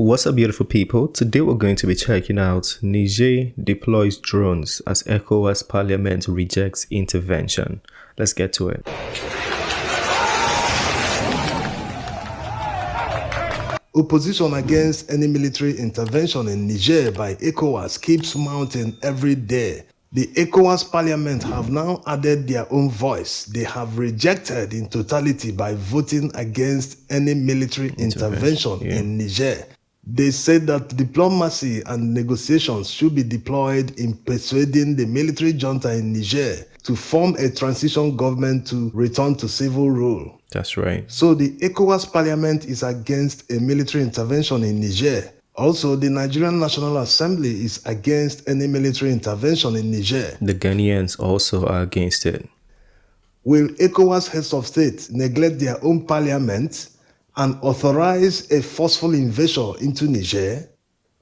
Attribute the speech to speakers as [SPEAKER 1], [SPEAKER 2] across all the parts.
[SPEAKER 1] What's up, beautiful people? Today we're going to be checking out Niger deploys drones as ECOWAS parliament rejects intervention. Let's get to it.
[SPEAKER 2] Opposition against any military intervention in Niger by ECOWAS keeps mounting every day. The ECOWAS parliament have now added their own voice. They have rejected in totality by voting against any military intervention in Niger. They said that diplomacy and negotiations should be deployed in persuading the military junta in Niger to form a transition government to return to civil rule.
[SPEAKER 1] That's right.
[SPEAKER 2] So the ECOWAS parliament is against a military intervention in Niger. Also, the Nigerian National Assembly is against any military intervention in Niger.
[SPEAKER 1] The Ghanaians also are against it.
[SPEAKER 2] Will ECOWAS heads of state neglect their own parliament and authorize a forceful invasion into Niger?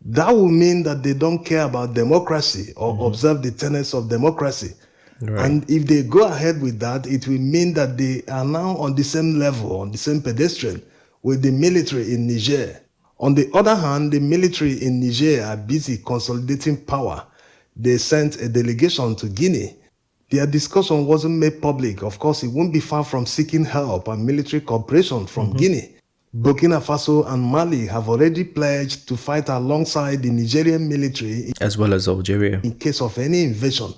[SPEAKER 2] That will mean that they don't care about democracy or observe the tenets of democracy.
[SPEAKER 1] Right.
[SPEAKER 2] And if they go ahead with that, it will mean that they are now on the same level, on the same pedestrian with the military in Niger. On the other hand, the military in Niger are busy consolidating power. They sent a delegation to Guinea. Their discussion wasn't made public. Of course, it won't be far from seeking help and military cooperation from Guinea. Burkina Faso and Mali have already pledged to fight alongside the Nigerian military
[SPEAKER 1] as well as Algeria
[SPEAKER 2] in case of any invasion.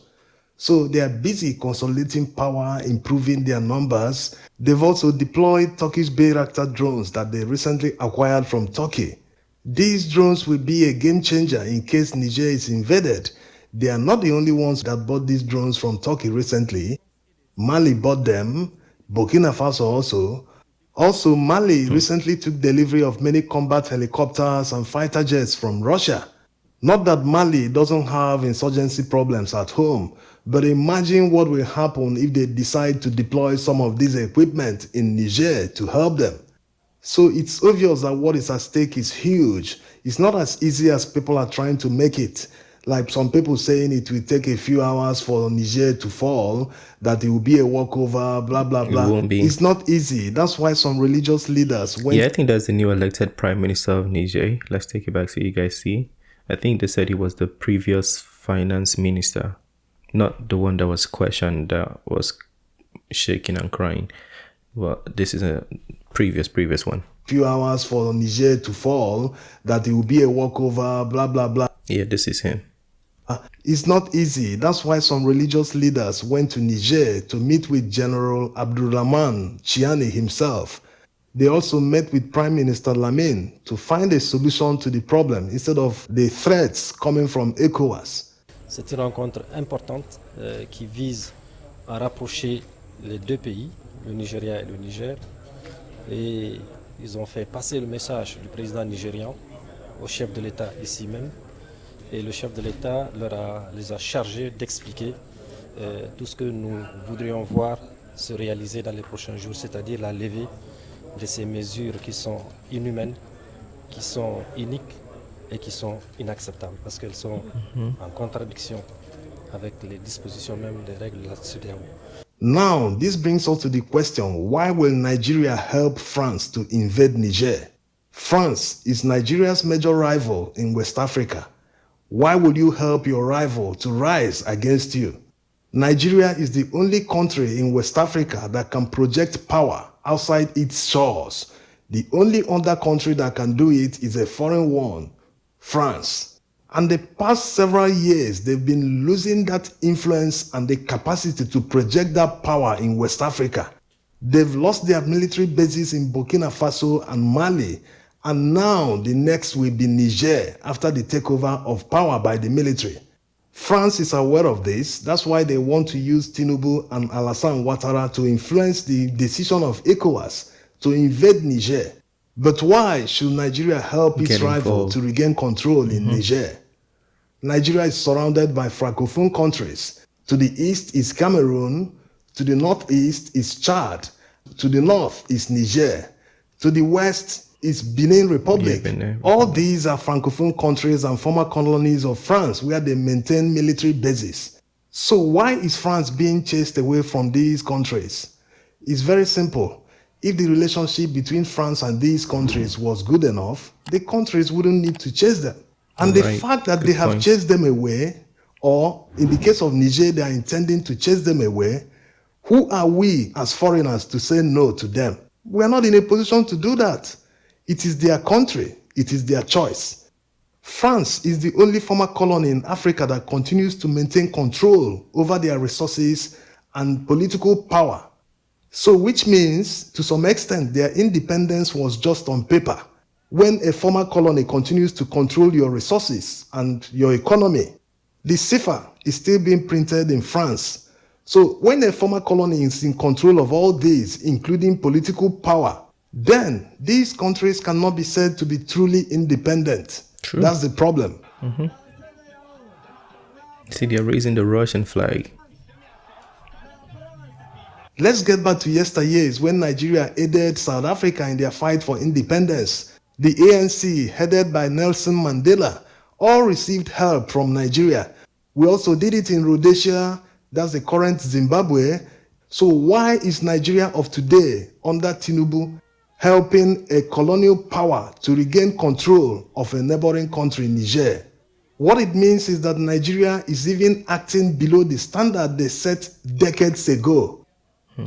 [SPEAKER 2] So they are busy consolidating power, improving their numbers. They've also deployed Turkish Bayraktar drones that they recently acquired from Turkey. These drones will be a game changer in case Niger is invaded. They are not the only ones that bought these drones from Turkey recently. Mali bought them, Burkina Faso also. Also, Mali recently took delivery of many combat helicopters and fighter jets from Russia. Not that Mali doesn't have insurgency problems at home, but imagine what will happen if they decide to deploy some of this equipment in Niger to help them. So it's obvious that what is at stake is huge. It's not as easy as people are trying to make it. Like some people saying it will take a few hours for Niger to fall, that it will be a walkover, blah, blah, blah.
[SPEAKER 1] It won't be.
[SPEAKER 2] It's not easy. That's why some religious leaders went...
[SPEAKER 1] Yeah, I think that's the new elected prime minister of Niger. Let's take it back so you guys see. I think they said he was the previous finance minister, not the one that was questioned, that was shaking and crying. Well, this is a previous one.
[SPEAKER 2] Few hours for Niger to fall, that it will be a walkover, blah, blah, blah.
[SPEAKER 1] Yeah, this is him.
[SPEAKER 2] It's not easy. That's why some religious leaders went to Niger to meet with General Abdurrahman Chiani himself. They also met with Prime Minister Lamine to find a solution to the problem instead of the threats coming from ECOWAS.
[SPEAKER 3] C'est une rencontre importante qui vise à rapprocher les deux pays, le Nigeria et le Niger. Et ils ont fait passer le message du président nigérian au chef de l'État ici même. Et le chef de l'État les a chargés d'expliquer tout ce que nous voudrions voir se réaliser dans les prochains jours, c'est-à-dire la levée de ces mesures qui sont inhumaines, qui sont iniques et qui sont inacceptables parce qu'elles sont en contradiction avec les dispositions même des règles de la CEDEAO.
[SPEAKER 2] Now, this brings us to the question, why will Nigeria help France to invade Niger? France is Nigeria's major rival in West Africa. Why would you help your rival to rise against you? Nigeria is the only country in West Africa that can project power outside its shores. The only other country that can do it is a foreign one, France. And the past several years, they've been losing that influence and the capacity to project that power in West Africa. They've lost their military bases in Burkina Faso and Mali, and now the next will be Niger after the takeover of power by the military. France is aware of this. That's why they want to use Tinubu and Alassane Ouattara to influence the decision of ECOWAS to invade Niger. But why should Nigeria help its rival to regain control in Niger? Nigeria is surrounded by francophone countries. To the east is Cameroon, to the northeast is Chad, to the north is Niger, to the west is Benin Republic.
[SPEAKER 1] Yeah, Benin.
[SPEAKER 2] All these are francophone countries and former colonies of France where they maintain military bases. So why is France being chased away from these countries? It's very simple. If the relationship between France and these countries was good enough, the countries wouldn't need to chase them. And the
[SPEAKER 1] Right.
[SPEAKER 2] fact that
[SPEAKER 1] Good
[SPEAKER 2] they have
[SPEAKER 1] point.
[SPEAKER 2] chased them away, or in the case of Niger, they are intending to chase them away, who are we as foreigners to say no to them? We are not in a position to do that. It is their country. It is their choice. France is the only former colony in Africa that continues to maintain control over their resources and political power. So, which means, to some extent, their independence was just on paper. When a former colony continues to control your resources and your economy, the cipher is still being printed in France. So, when a former colony is in control of all these, including political power, then these countries cannot be said to be truly independent.
[SPEAKER 1] True.
[SPEAKER 2] That's the problem.
[SPEAKER 1] See, they're raising the Russian flag.
[SPEAKER 2] Let's get back to yesteryears when Nigeria aided South Africa in their fight for independence. The ANC, headed by Nelson Mandela, all received help from Nigeria. We also did it in Rhodesia, that's the current Zimbabwe. So why is Nigeria of today, under Tinubu, helping a colonial power to regain control of a neighboring country, Niger? What it means is that Nigeria is even acting below the standard they set decades ago.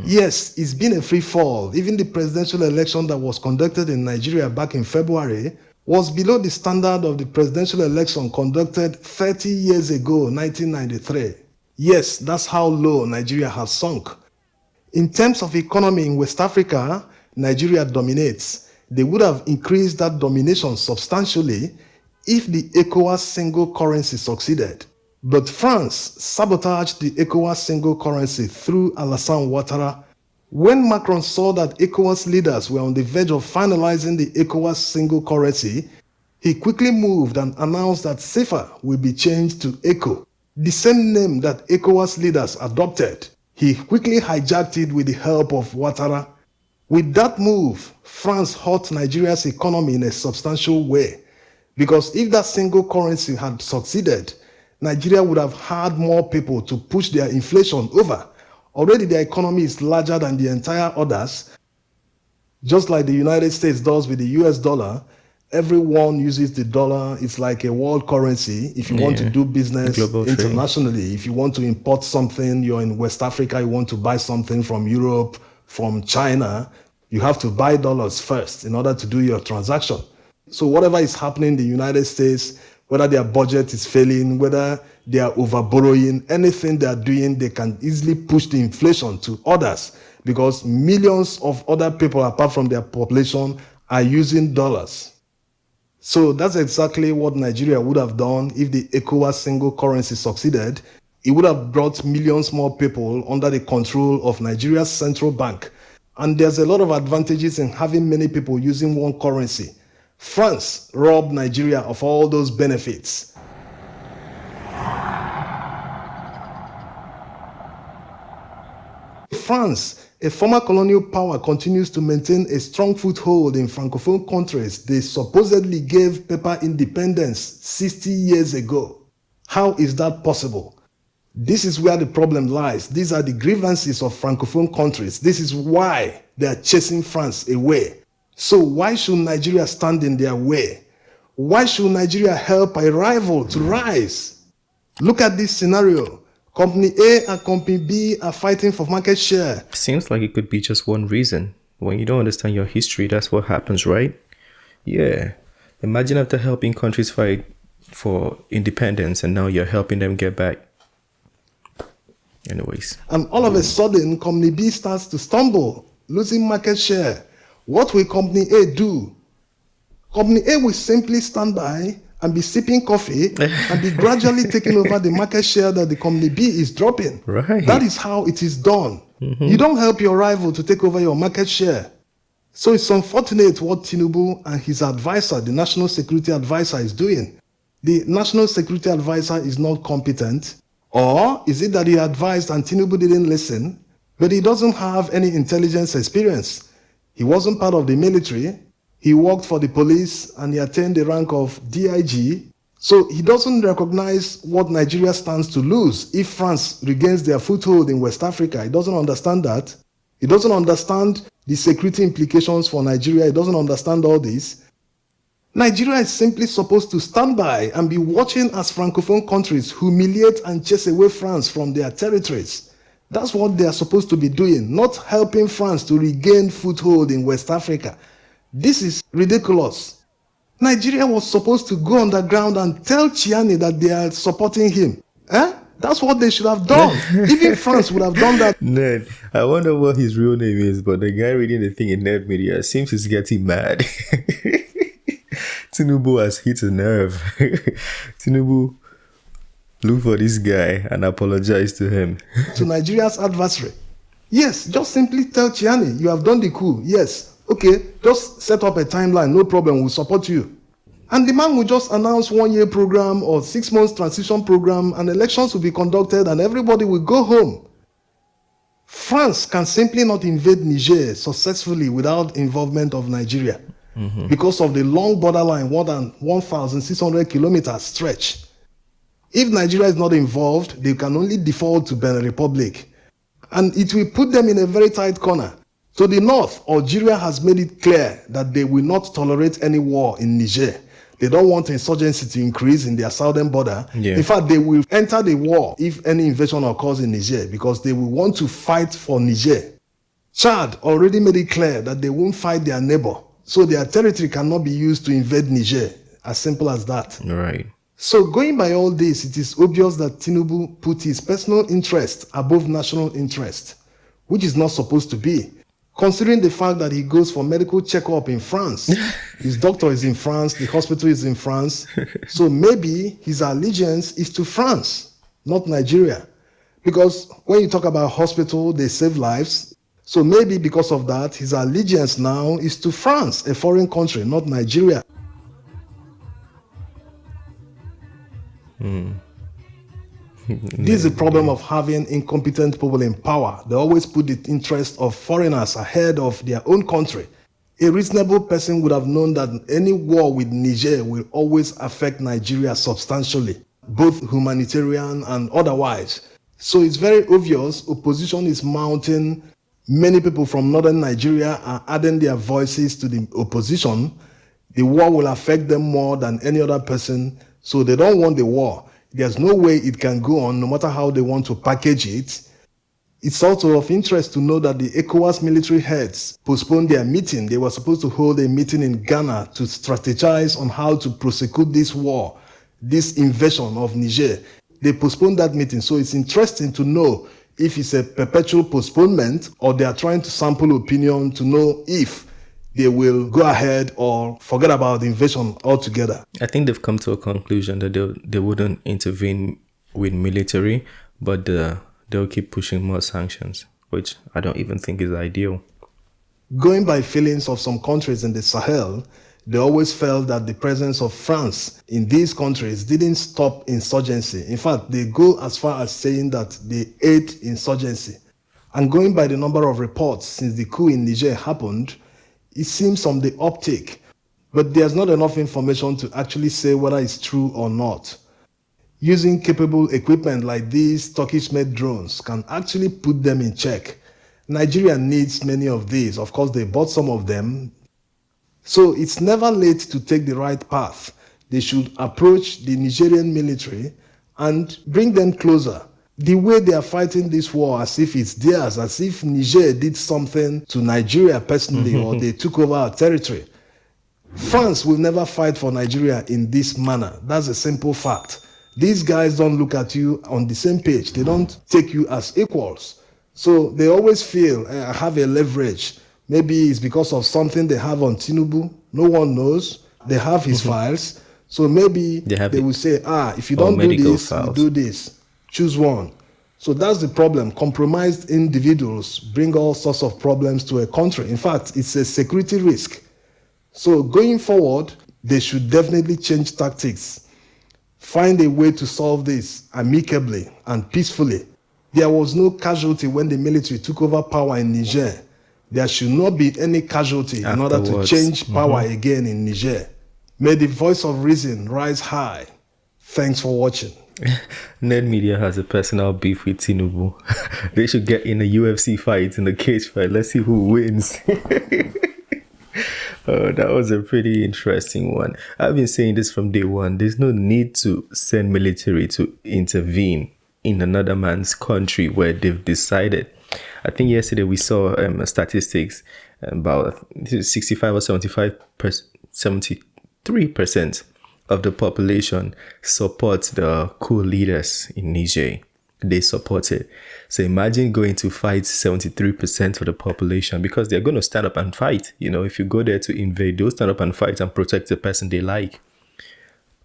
[SPEAKER 2] Yes, it's been a free fall. Even the presidential election that was conducted in Nigeria back in February was below the standard of the presidential election conducted 30 years ago, 1993. Yes, that's how low Nigeria has sunk. In terms of economy in West Africa, Nigeria dominates. They would have increased that domination substantially if the ECOWAS single currency succeeded. But France sabotaged the ECOWAS single currency through Alassane Ouattara. When Macron saw that ECOWAS leaders were on the verge of finalizing the ECOWAS single currency, he quickly moved and announced that CFA will be changed to ECO, the same name that ECOWAS leaders adopted. He quickly hijacked it with the help of Ouattara. With that move, France hurt Nigeria's economy in a substantial way, because if that single currency had succeeded, Nigeria would have had more people to push their inflation over. Already their economy is larger than the entire others. Just like the United States does with the US dollar, everyone uses the dollar. It's like a world currency. If you want to do business
[SPEAKER 1] Global trade.
[SPEAKER 2] internationally, if you want to import something, you're in West Africa, you want to buy something from Europe, from China, you have to buy dollars first in order to do your transaction. So whatever is happening in the United States, whether their budget is failing, whether they are overborrowing, anything they are doing, they can easily push the inflation to others because millions of other people apart from their population are using dollars. So that's exactly what Nigeria would have done if the ECOWAS single currency succeeded. It would have brought millions more people under the control of Nigeria's central bank. And there's a lot of advantages in having many people using one currency. France robbed Nigeria of all those benefits. France, a former colonial power, continues to maintain a strong foothold in Francophone countries they supposedly gave paper independence 60 years ago. How is that possible? This is where the problem lies. These are the grievances of Francophone countries. This is why they are chasing France away. So why should Nigeria stand in their way? Why should Nigeria help a rival to rise? Look at this scenario. Company A and Company B are fighting for market share.
[SPEAKER 1] Seems like it could be just one reason. When you don't understand your history, that's what happens, right? Yeah. Imagine after helping countries fight for independence and now you're helping them get back. Anyways.
[SPEAKER 2] And all of a sudden, Company B starts to stumble, losing market share. What will Company A do? Company A will simply stand by and be sipping coffee and be gradually taking over the market share that the Company B is dropping.
[SPEAKER 1] Right.
[SPEAKER 2] That is how it is done. You don't help your rival to take over your market share. So it's unfortunate what Tinubu and his advisor, the National Security Advisor, is doing. The National Security Advisor is not competent, or is it that he advised and Tinubu didn't listen, but he doesn't have any intelligence experience? He wasn't part of the military. He worked for the police and he attained the rank of DIG. So he doesn't recognize what Nigeria stands to lose if France regains their foothold in West Africa. He doesn't understand that. He doesn't understand the security implications for Nigeria. He doesn't understand all this. Nigeria is simply supposed to stand by and be watching as Francophone countries humiliate and chase away France from their territories. That's what they are supposed to be doing, not helping France to regain foothold in West Africa. This is ridiculous. Nigeria was supposed to go underground and tell Chiani that they are supporting him. That's what they should have done. Even France would have done that.
[SPEAKER 1] Ned, I wonder what his real name is, but the guy reading the thing in Ned Media seems he's getting mad. Tinubu has hit a nerve. Tinubu, look for this guy and apologize to him.
[SPEAKER 2] To Nigeria's adversary. Yes, just simply tell Chiani, you have done the coup. Yes, okay, just set up a timeline, no problem, we'll support you. And the man will just announce 1-year program or 6 months transition program, and elections will be conducted and everybody will go home. France can simply not invade Niger successfully without involvement of Nigeria because of the long borderline, more than 1,600 kilometers stretch. If Nigeria is not involved, they can only default to Benin Republic. And it will put them in a very tight corner. To the north, Algeria has made it clear that they will not tolerate any war in Niger. They don't want insurgency to increase in their southern border.
[SPEAKER 1] Yeah.
[SPEAKER 2] In fact, they will enter the war if any invasion occurs in Niger because they will want to fight for Niger. Chad already made it clear that they won't fight their neighbor, so their territory cannot be used to invade Niger. As simple as that.
[SPEAKER 1] Right.
[SPEAKER 2] So going by all this, it is obvious that Tinubu put his personal interest above national interest, which is not supposed to be. Considering the fact that he goes for medical checkup in France, his doctor is in France, the hospital is in France, so maybe his allegiance is to France, not Nigeria. Because when you talk about hospital, they save lives. So maybe because of that, his allegiance now is to France, a foreign country, not Nigeria. This is the problem of having incompetent people in power. They always put the interest of foreigners ahead of their own country. A reasonable person would have known that any war with Niger will always affect Nigeria substantially, both humanitarian and otherwise. So it's very obvious opposition is mounting. Many people from northern Nigeria are adding their voices to the opposition. The war will affect them more than any other person, so they don't want the war. There's no way it can go on, no matter how they want to package it. It's also of interest to know that the ECOWAS military heads postponed their meeting. They were supposed to hold a meeting in Ghana to strategize on how to prosecute this war, this invasion of Niger. They postponed that meeting, so it's interesting to know if it's a perpetual postponement or they are trying to sample opinion to know if they will go ahead or forget about the invasion altogether.
[SPEAKER 1] I think they've come to a conclusion that they wouldn't intervene with military, but they'll keep pushing more sanctions, which I don't even think is ideal.
[SPEAKER 2] Going by feelings of some countries in the Sahel, they always felt that the presence of France in these countries didn't stop insurgency. In fact, they go as far as saying that they aid insurgency. And going by the number of reports since the coup in Niger happened, it seems on the uptick, but there's not enough information to actually say whether it's true or not. Using capable equipment like these Turkish-made drones can actually put them in check. Nigeria needs many of these. Of course, they bought some of them. So it's never late to take the right path. They should approach the Nigerian military and bring them closer. The way they are fighting this war as if it's theirs, as if Niger did something to Nigeria personally or they took over our territory. France will never fight for Nigeria in this manner. That's a simple fact. These guys don't look at you on the same page. They don't take you as equals. So they always feel, I have a leverage. Maybe it's because of something they have on Tinubu. No one knows. They have his files. So maybe they will say, if you don't do this, you do this. Choose one. So that's the problem. Compromised individuals bring all sorts of problems to a country. In fact, it's a security risk. So going forward, they should definitely change tactics. Find a way to solve this amicably and peacefully. There was no casualty when the military took over power in Niger. There should not be any casualty in order to change power again in Niger. May the voice of reason rise high. Thanks for watching.
[SPEAKER 1] Ned Media has a personal beef with Tinubu. They should get in a UFC fight, in a cage fight. Let's see who wins. Oh, that was a pretty interesting one. I've been saying this from day one. There's no need to send military to intervene in another man's country where they've decided. I think yesterday we saw statistics about 65 or 73% of the population support the coup leaders in Niger. They support it. So imagine going to fight 73% of the population, because they're going to stand up and fight. You know, if you go there to invade, they'll stand up and fight and protect the person they like.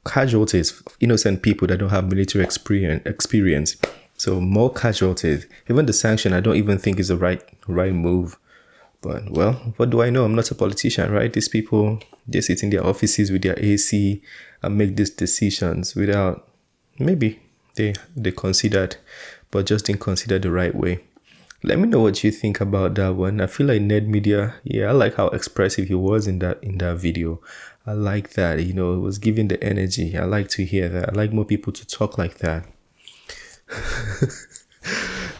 [SPEAKER 1] Casualties, innocent people that don't have military experience. So more casualties. Even the sanction, I don't even think is the right move. But, well, what do I know? I'm not a politician, right? These people, they sit in their offices with their AC and make these decisions without, maybe they considered, but just didn't consider the right way. Let me know what you think about that one. I feel like Ned Media, I like how expressive he was in that video. I like that, it was giving the energy. I like to hear that. I like more people to talk like that.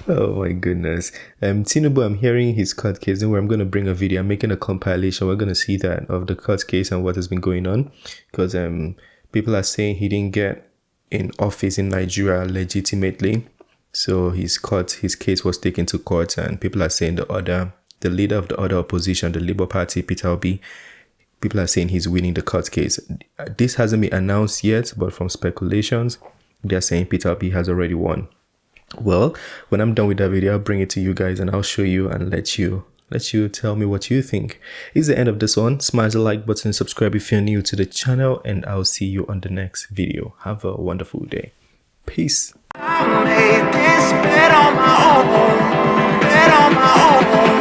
[SPEAKER 1] Oh my goodness. Tinubu, I'm hearing his court case, and I'm going to bring a video. I'm making a compilation. We're going to see that of the court case and what has been going on, because people are saying he didn't get in office in Nigeria legitimately. So his case was taken to court, and people are saying the leader of the other opposition, the Labour Party, Peter Obi, people are saying he's winning the court case. This hasn't been announced yet, but from speculations, they're saying Peter Obi has already won. Well, when I'm done with that video, I'll bring it to you guys and I'll show you and let you tell me what you think. It's the end of this one. Smash the like button, subscribe if you're new to the channel, and I'll see you on the next video. Have a wonderful day. Peace.
[SPEAKER 4] I made this bet on my own, bet on my own.